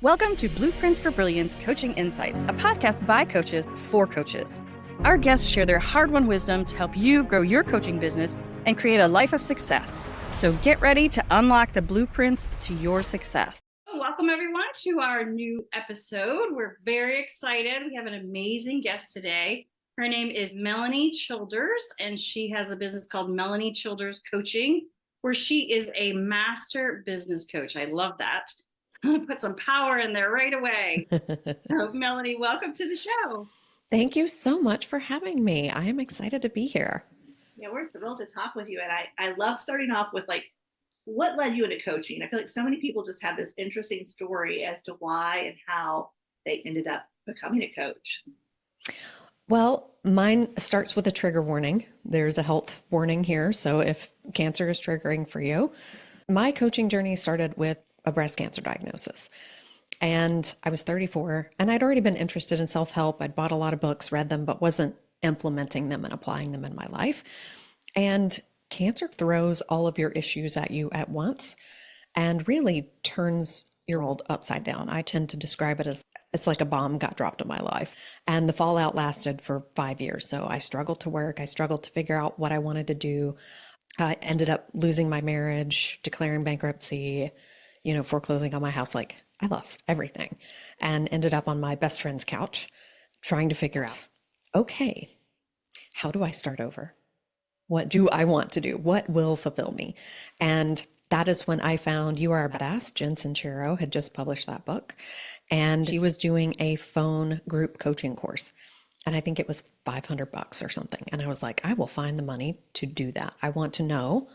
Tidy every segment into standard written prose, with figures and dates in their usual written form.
Welcome to Blueprints for Brilliance Coaching Insights, a podcast by coaches for coaches. Our guests share their hard-won wisdom to help you grow your coaching business and create a life of success. So get ready to unlock the blueprints to your success. Welcome, everyone, to our new episode. We're very excited. We have an amazing guest today. Her name is Melanie Childers, and she has a business called Melanie Childers Coaching, where she is a master business coach. I love that. Put some power in there right away. So, Melanie, welcome to the show. Thank you so much for having me. I am excited to be here. Yeah, we're thrilled to talk with you. And I love starting off with what led you into coaching? I feel like so many people just have this interesting story as to why and how they ended up becoming a coach. Well, mine starts with a trigger warning. There's a health warning here. So if cancer is triggering for you, my coaching journey started with a breast cancer diagnosis. And I was 34 and I'd already been interested in self-help. I'd bought a lot of books, read them, but wasn't implementing them and applying them in my life. And cancer throws all of your issues at you at once and really turns your world upside down. I tend to describe it as it's like a bomb got dropped in my life. And the fallout lasted for 5 years. So I struggled to work. I struggled to figure out what I wanted to do. I ended up losing my marriage, declaring bankruptcy, foreclosing on my house. Like I lost everything and ended up on my best friend's couch trying to figure out, okay, how do I start over? What do I want to do? What will fulfill me? And that is when I found You Are a Badass. Jeanne had just published that book, and she was doing a phone group coaching course. And I think it was $500 or something. And I was like, I will find the money to do that. I want to know,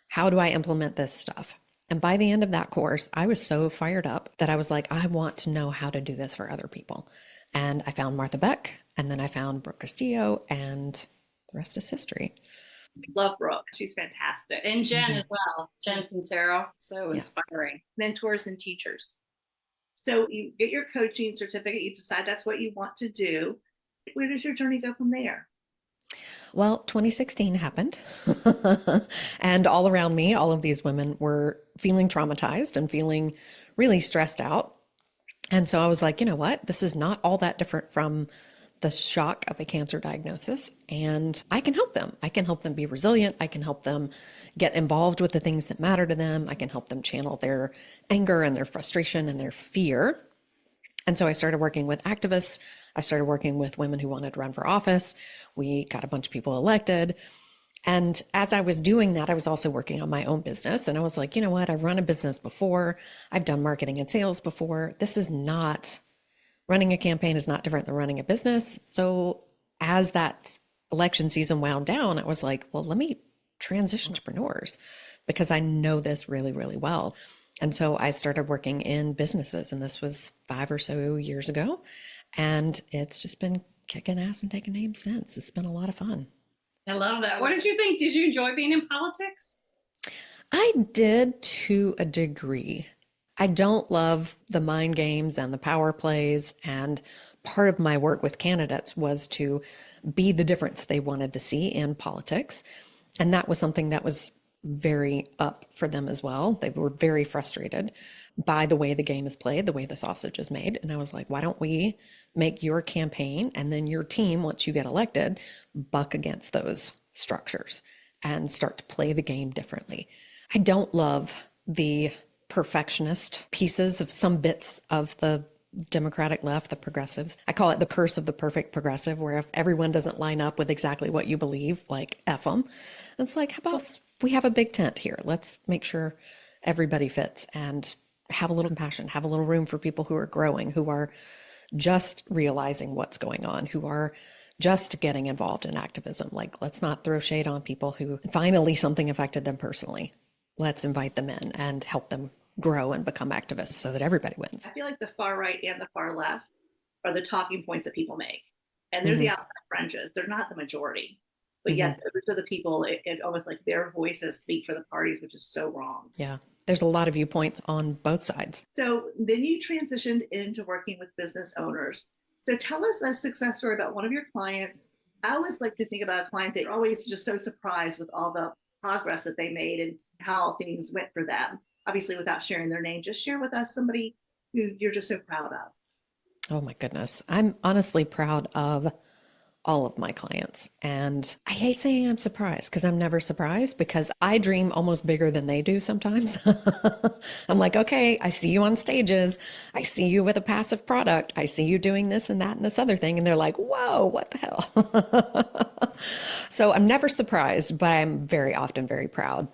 how do I implement this stuff? And by the end of that course, I was so fired up that I was like, I want to know how to do this for other people. And I found Martha Beck, and then I found Brooke Castillo, and the rest is history. Love Brooke. She's fantastic. And Jeanne as well. Jeanne Sincero. So inspiring. Mentors and teachers. So you get your coaching certificate. You decide that's what you want to do. Where does your journey go from there? Well, 2016 happened and all around me, all of these women were feeling traumatized and feeling really stressed out. And so I was like, you know what? This is not all that different from the shock of a cancer diagnosis, and I can help them. I can help them be resilient. I can help them get involved with the things that matter to them. I can help them channel their anger and their frustration and their fear. And so I started working with activists. I started working with women who wanted to run for office. We got a bunch of people elected. And as I was doing that, I was also working on my own business. And I was like, you know what? I've run a business before. I've done marketing and sales before. Running a campaign is not different than running a business. So as that election season wound down, I was like, well, let me transition to entrepreneurs because I know this really, really well. And so I started working in businesses, and this was 5 or so years ago. And it's just been kicking ass and taking names since. It's been a lot of fun. I love that. What did you think? Did you enjoy being in politics? I did to a degree. I don't love the mind games and the power plays. And part of my work with candidates was to be the difference they wanted to see in politics. And that was something that was very up for them as well. They were very frustrated by the way the game is played, the way the sausage is made. And I was like, why don't we make your campaign and then your team, once you get elected, buck against those structures and start to play the game differently. I don't love the perfectionist pieces of some bits of the Democratic left, the progressives. I call it the curse of the perfect progressive, where if everyone doesn't line up with exactly what you believe, like F them. It's like, how about we have a big tent here? Let's make sure everybody fits and have a little compassion, have a little room for people who are growing, who are just realizing what's going on, who are just getting involved in activism. Like, let's not throw shade on people who finally something affected them personally. Let's invite them in and help them grow and become activists so that everybody wins. I feel like the far right and the far left are the talking points that people make. And they're the outside fringes. They're not the majority. But yet, those are the people, it almost like their voices speak for the parties, which is so wrong. Yeah. There's a lot of viewpoints on both sides. So then you transitioned into working with business owners. So tell us a success story about one of your clients. I always like to think about a client, they're always just so surprised with all the progress that they made and how things went for them. Obviously, without sharing their name, just share with us somebody you're just so proud of? Oh my goodness. I'm honestly proud of all of my clients. And I hate saying I'm surprised because I'm never surprised because I dream almost bigger than they do sometimes. I'm like, okay, I see you on stages. I see you with a passive product. I see you doing this and that and this other thing. And they're like, whoa, what the hell? So I'm never surprised, but I'm very often very proud.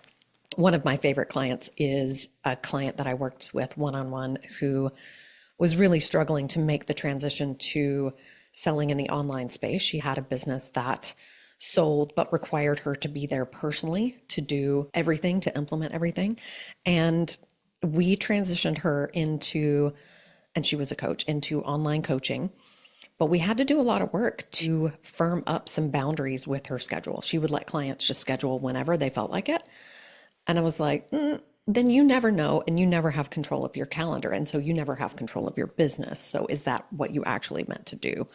One of my favorite clients is a client that I worked with one-on-one who was really struggling to make the transition to selling in the online space. She had a business that sold, but required her to be there personally to do everything, to implement everything. And we transitioned her into, and she was a coach, into online coaching. But we had to do a lot of work to firm up some boundaries with her schedule. She would let clients just schedule whenever they felt like it. And I was like, then you never know and you never have control of your calendar. And so you never have control of your business. So is that what you actually meant to do?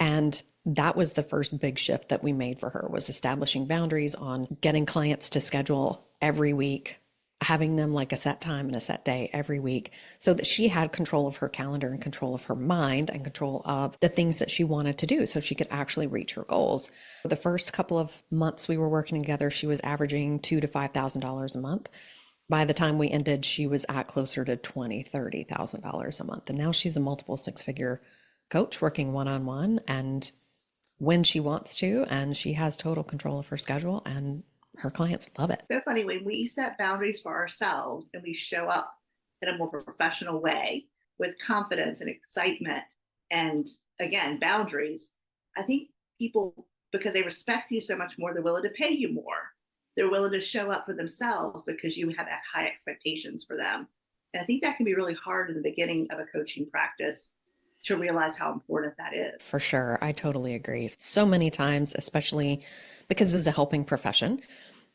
And that was the first big shift that we made for her, was establishing boundaries on getting clients to schedule every week, having them like a set time and a set day every week so that she had control of her calendar and control of her mind and control of the things that she wanted to do so she could actually reach her goals. The first couple of months we were working together, she was averaging $2,000 to $5,000 a month. By the time we ended, she was at closer to $20,000, $30,000 a month. And now she's a multiple six-figure coach working one-on-one and when she wants to, and she has total control of her schedule and her clients love it. So funny, when we set boundaries for ourselves and we show up in a more professional way with confidence and excitement and, again, boundaries, I think people, because they respect you so much more, they're willing to pay you more. They're willing to show up for themselves because you have high expectations for them. And I think that can be really hard in the beginning of a coaching practice to realize how important that is. For sure. I totally agree. So many times, especially because this is a helping profession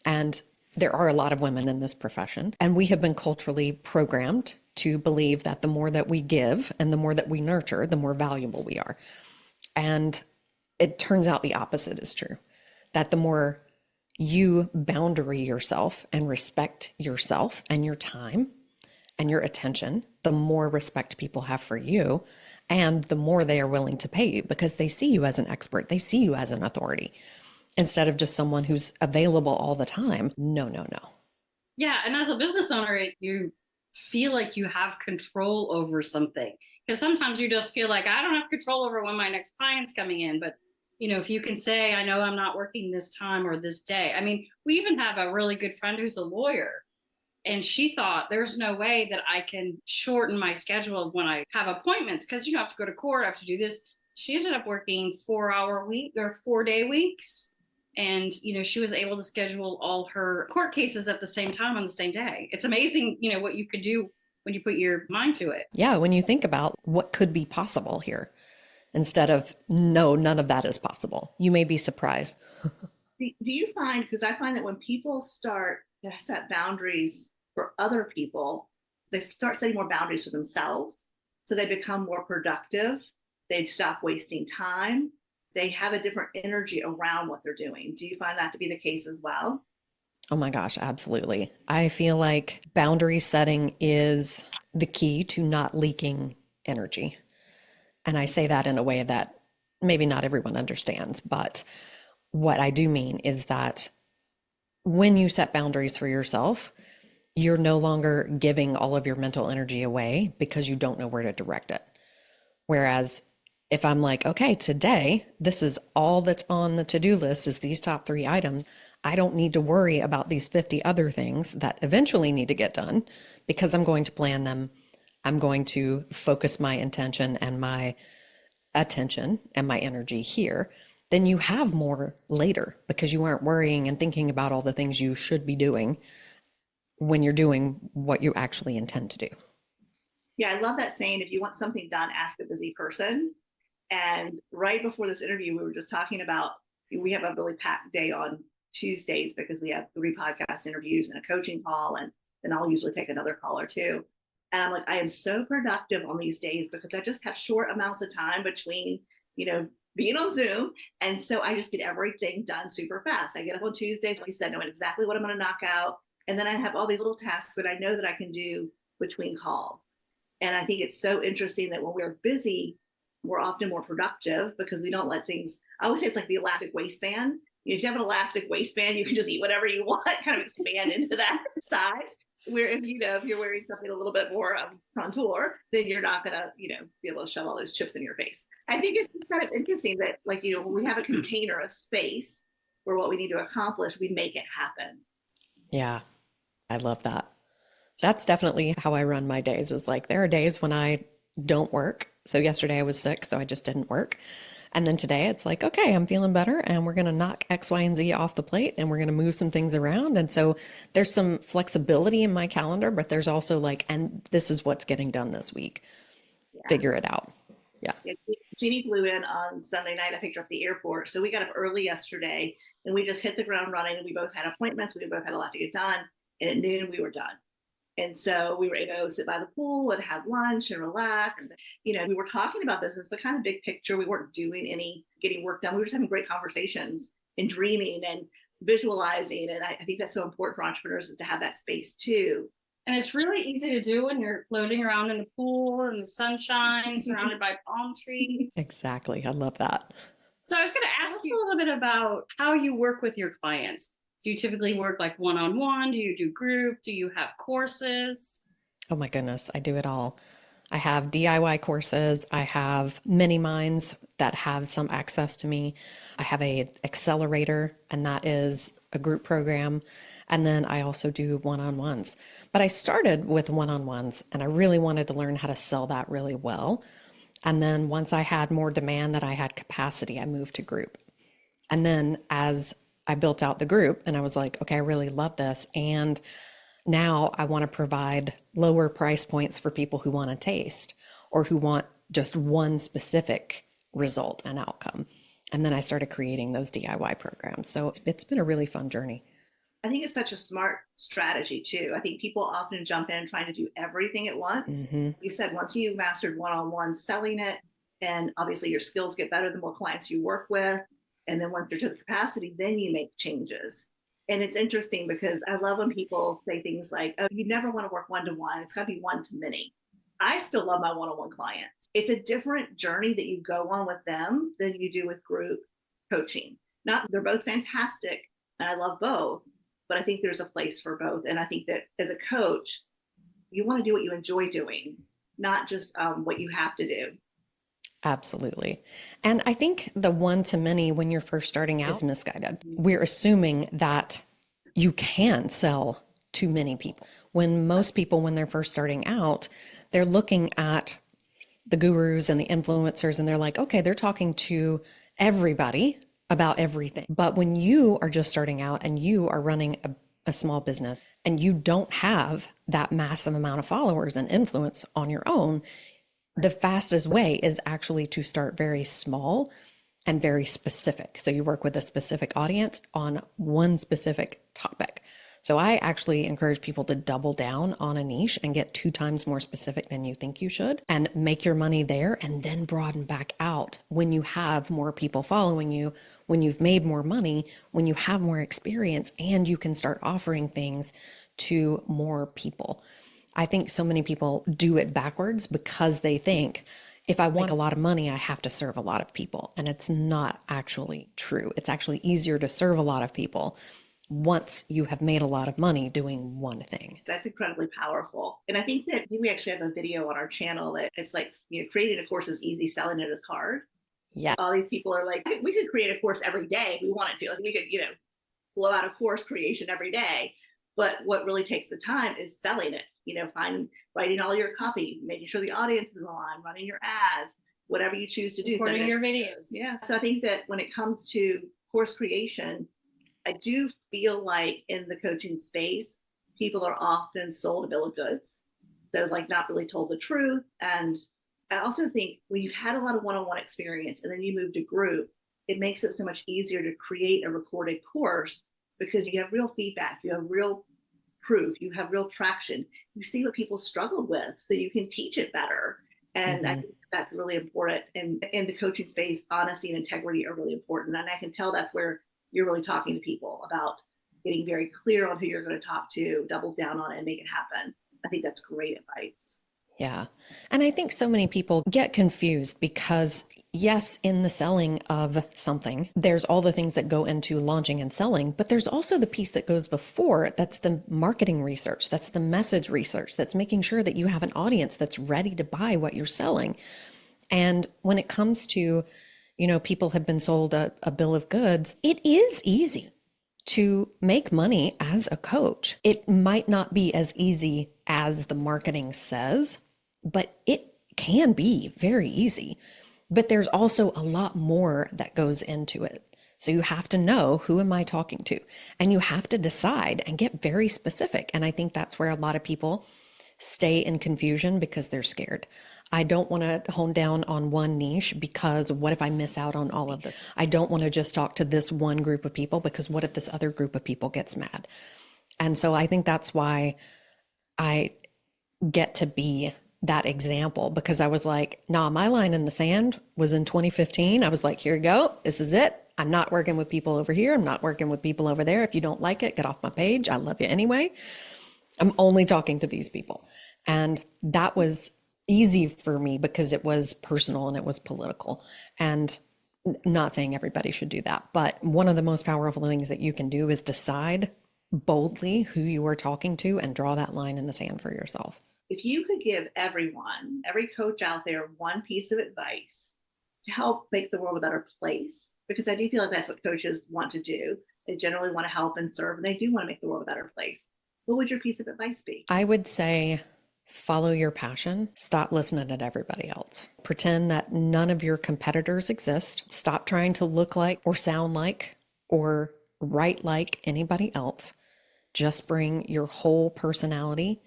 and there are a lot of women in this profession, and we have been culturally programmed to believe that the more that we give and the more that we nurture, the more valuable we are. And it turns out the opposite is true, that the more you boundary yourself and respect yourself and your time and your attention, the more respect people have for you and the more they are willing to pay you because they see you as an expert. They see you as an authority instead of just someone who's available all the time. No. Yeah. And as a business owner, you feel like you have control over something because sometimes you just feel like I don't have control over when my next client's coming in. But, if you can say, I know I'm not working this time or this day. I mean, we even have a really good friend who's a lawyer. And she thought there's no way that I can shorten my schedule when I have appointments because I have to go to court, I have to do this. She ended up working 4-hour week or 4-day weeks. And, she was able to schedule all her court cases at the same time on the same day. It's amazing, what you could do when you put your mind to it. Yeah. When you think about what could be possible here instead of, no, none of that is possible. You may be surprised. Do you find, because I find that when people start to set boundaries for other people, they start setting more boundaries for themselves. So they become more productive. They stop wasting time. They have a different energy around what they're doing. Do you find that to be the case as well? Oh my gosh, absolutely. I feel like boundary setting is the key to not leaking energy. And I say that in a way that maybe not everyone understands, but what I do mean is that when you set boundaries for yourself, you're no longer giving all of your mental energy away because you don't know where to direct it. Whereas if I'm like, okay, today, this is all that's on the to-do list is these top 3 items. I don't need to worry about these 50 other things that eventually need to get done because I'm going to plan them. I'm going to focus my intention and my attention and my energy here. Then you have more later because you aren't worrying and thinking about all the things you should be doing when you're doing what you actually intend to do. Yeah, I love that saying, if you want something done, ask a busy person. And right before this interview, we were just talking about, we have a really packed day on Tuesdays because we have 3 podcast interviews and a coaching call, and then I'll usually take another call or 2. And I'm like, I am so productive on these days because I just have short amounts of time between, being on Zoom. And so I just get everything done super fast. I get up on Tuesdays, like you said, knowing exactly what I'm going to knock out. And then I have all these little tasks that I know that I can do between calls. And I think it's so interesting that when we're busy, we're often more productive because we don't let things, I always say it's like the elastic waistband. If you have an elastic waistband, you can just eat whatever you want, kind of expand into that size. Where if you're wearing something a little bit more contour, then you're not gonna, be able to shove all those chips in your face. I think it's kind of interesting that, when we have a container of space for what we need to accomplish, we make it happen. Yeah, I love that. That's definitely how I run my days, is like there are days when I don't work. So yesterday I was sick, so I just didn't work. And then today it's like, okay, I'm feeling better and we're going to knock X, Y, and Z off the plate and we're going to move some things around. And so there's some flexibility in my calendar, but there's also like, and this is what's getting done this week. Yeah. Figure it out. Yeah. Jeanne flew in on Sunday night. I picked her up at the airport. So we got up early yesterday and we just hit the ground running. And we both had appointments. We both had a lot to get done. And at noon we were done. And so we were able to sit by the pool and have lunch and relax. We were talking about business, but kind of big picture. We weren't doing any getting work done. We were just having great conversations and dreaming and visualizing. And I think that's so important for entrepreneurs, is to have that space too. And it's really easy to do when you're floating around in the pool in the sunshine, surrounded by palm trees. Exactly. I love that. So I was going to ask you a little bit about how you work with your clients. Do you typically work like one-on-one? Do you do group? Do you have courses? Oh my goodness, I do it all. I have DIY courses. I have mini minds that have some access to me. I have a accelerator, and that is a group program. And then I also do one-on-ones. But I started with one-on-ones and I really wanted to learn how to sell that really well. And then once I had more demand that I had capacity, I moved to group. And then as I built out the group and I was like, okay, I really love this. And now I want to provide lower price points for people who want to taste or who want just one specific result and outcome. And then I started creating those DIY programs. So it's been a really fun journey. I think it's such a smart strategy too. I think people often jump in trying to do everything at once. Mm-hmm. You said once you mastered one-on-one selling it, and obviously your skills get better the more clients you work with. And then once you're to the capacity, then you make changes. And it's interesting because I love when people say things like, oh, you never want to work one-to-one. It's got to be one-to-many. I still love my one-on-one clients. It's a different journey that you go on with them than you do with group coaching. They're both fantastic, and I love both, but I think there's a place for both. And I think that as a coach, you want to do what you enjoy doing, not just what you have to do. Absolutely. And I think the one-to-many when you're first starting out is misguided. We're assuming that you can sell to many people. When most people, when they're first starting out, they're looking at the gurus and the influencers and they're like, okay, they're talking to everybody about everything. But when you are just starting out and you are running a small business and you don't have that massive amount of followers and influence on your own, the fastest way is actually to start very small and very specific. So you work with a specific audience on one specific topic. So I actually encourage people to double down on a niche and get 2 times more specific than you think you should and make your money there and then broaden back out when you have more people following you, when you've made more money, when you have more experience, and you can start offering things to more people. I think so many people do it backwards because they think if I want a lot of money, I have to serve a lot of people. And it's not actually true. It's actually easier to serve a lot of people once you have made a lot of money doing one thing. That's incredibly powerful. And I think we actually have a video on our channel that it's like, creating a course is easy, selling it is hard. Yeah. All these people are like, we could create a course every day if we wanted to. Like we could, blow out a course creation every day. But what really takes the time is selling it, writing all your copy, making sure the audience is aligned, running your ads, whatever you choose to do. Recording your videos. Yeah. So I think that when it comes to course creation, I do feel like in the coaching space, people are often sold a bill of goods. They're like not really told the truth. And I also think when you've had a lot of one-on-one experience and then you move to group, it makes it so much easier to create a recorded course because you have real feedback, you have real proof, you have real traction. You see what people struggled with so you can teach it better. And I think that's really important. And in the coaching space, honesty and integrity are really important. And I can tell that's where you're really talking to people about getting very clear on who you're going to talk to, double down on it, and make it happen. I think that's great advice. Yeah. And I think so many people get confused because, yes, in the selling of something, there's all the things that go into launching and selling, but there's also the piece that goes before. That's the marketing research. That's the message research. That's making sure that you have an audience that's ready to buy what you're selling. And when it comes to, people have been sold a bill of goods, it is easy to make money as a coach. It might not be as easy as the marketing says, but it can be very easy. But there's also a lot more that goes into it. So you have to know, who am I talking to? And you have to decide and get very specific. And I think that's where a lot of people stay in confusion because they're scared. I don't want to hone down on one niche because what if I miss out on all of this? I don't want to just talk to this one group of people because what if this other group of people gets mad? And so I think that's why I get to be that example, because I was like, nah, my line in the sand was in 2015. I was like, here you go. This is it. I'm not working with people over here. I'm not working with people over there. If you don't like it, get off my page. I love you anyway. I'm only talking to these people. And that was easy for me because it was personal and it was political. And not saying everybody should do that, but one of the most powerful things that you can do is decide boldly who you are talking to and draw that line in the sand for yourself. If you could give everyone, every coach out there, one piece of advice to help make the world a better place, because I do feel like that's what coaches want to do. They generally want to help and serve, and they do want to make the world a better place. What would your piece of advice be? I would say follow your passion. Stop listening to everybody else. Pretend that none of your competitors exist. Stop trying to look like or sound like or write like anybody else. Just bring your whole personality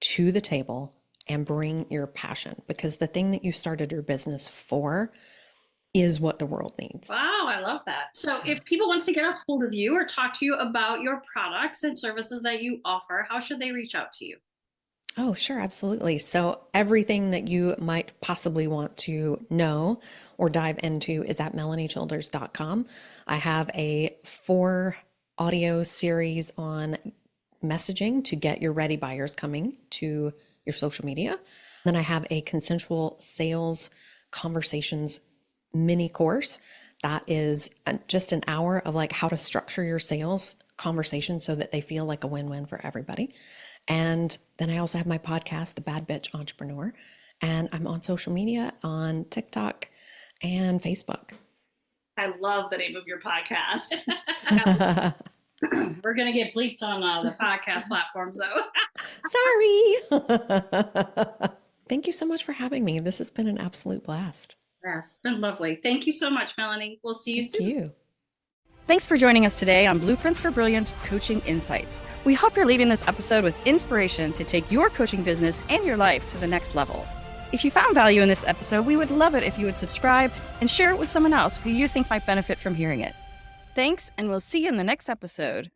to the table and bring your passion, because the thing that you started your business for is what the world needs. Wow, I love that. So if people want to get a hold of you or talk to you about your products and services that you offer, how should they reach out to you? Oh, sure. Absolutely. So everything that you might possibly want to know or dive into is at melaniechilders.com. I have a 4 audio series on messaging to get your ready buyers coming to your social media. Then I have a consensual sales conversations mini course that is just an hour of like how to structure your sales conversation so that they feel like a win-win for everybody. And then I also have my podcast, The Bad Bitch Entrepreneur, and I'm on social media on TikTok and Facebook. I love the name of your podcast. We're going to get bleeped on the podcast platforms, though. Sorry. Thank you so much for having me. This has been an absolute blast. Yes, it's been lovely. Thank you so much, Melanie. We'll see you soon. Thank you. Thanks for joining us today on Blueprints for Brilliance Coaching Insights. We hope you're leaving this episode with inspiration to take your coaching business and your life to the next level. If you found value in this episode, we would love it if you would subscribe and share it with someone else who you think might benefit from hearing it. Thanks, and we'll see you in the next episode.